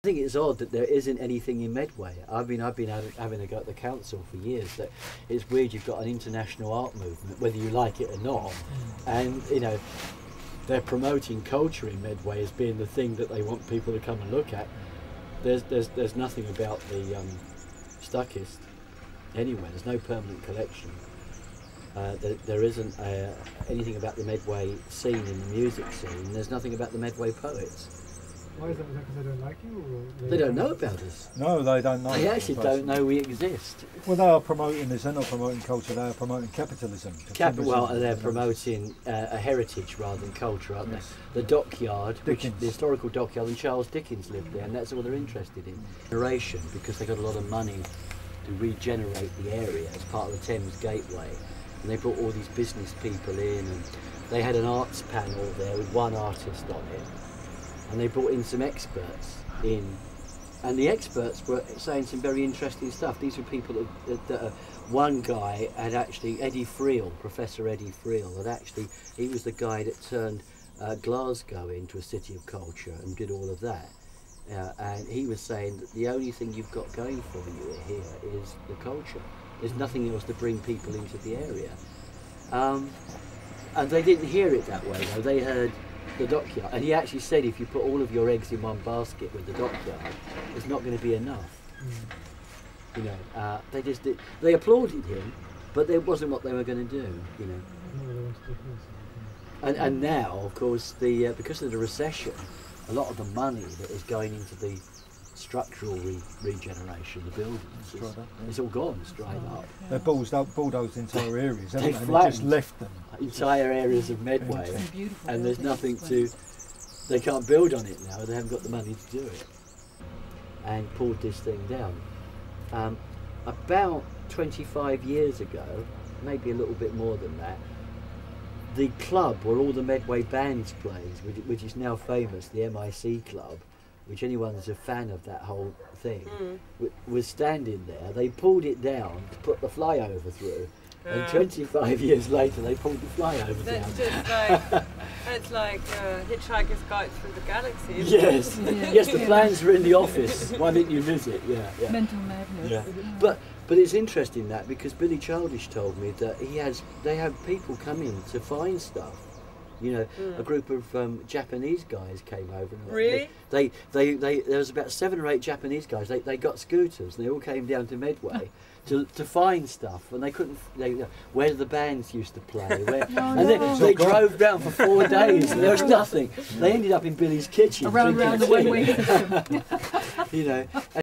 think it's odd that there isn't anything in Medway. I've been having a go at the council for years. That it's weird. You've got an international art movement, whether you like it or not, and you know they're promoting culture in Medway as being the thing that they want people to come and look at. There's nothing about the Stuckist anywhere. There's no permanent collection. There isn't anything about the Medway scene in the music scene. There's nothing about the Medway poets. Why is that? Because they don't like you? Or they don't know about us. No, they don't know. They actually don't know we exist. Well, they are promoting this. They're not promoting culture. They are promoting capitalism. Well, they're promoting a heritage rather than culture, aren't they? The dockyard, the historical dockyard, and Charles Dickens lived there, and that's all they're interested in. Generation, because they got a lot of money to regenerate the area as part of the Thames Gateway, and they brought all these business people in, and they had an arts panel there with one artist on it. And they brought in some experts in, and the experts were saying some very interesting stuff. These were people that one guy had actually, Eddie Friel, Professor Eddie Friel, he was the guy that turned Glasgow into a city of culture and did all of that. And he was saying that the only thing you've got going for you here is the culture. There's nothing else to bring people into the area. And they didn't hear it that way, though. They heard the dockyard, and he actually said if you put all of your eggs in one basket with the dockyard, it's not going to be enough. You know, they applauded him, but it wasn't what they were going to do. You know, and now, of course, because of the recession, a lot of the money that is going into the structural regeneration, the buildings, it's all gone, it's dried up. They've bulldozed entire areas, haven't they? They just left them. Entire areas of Medway, and there's nothing to, they can't build on it now, they haven't got the money to do it, and pulled this thing down. About 25 years ago, maybe a little bit more than that, the club where all the Medway bands plays, which is now famous, the MIC Club, which anyone who's a fan of that whole thing, was standing there. They pulled it down to put the flyover through, and 25 years later they pulled the flyover down. It's like Hitchhiker's Guide Through the Galaxy. Yes, yes, the plans were in the office. Why didn't you visit? Yeah. Mental madness. Yeah. But it's interesting that, because Billy Childish told me that they have people come in to find stuff. You know, a group of Japanese guys came over. And really? There was about 7 or 8 Japanese guys. They got scooters, and they all came down to Medway to find stuff, and they couldn't. Where the bands used to play, they drove round for 4 days, and there was nothing. They ended up in Billy's kitchen. Around the one-way system. You know.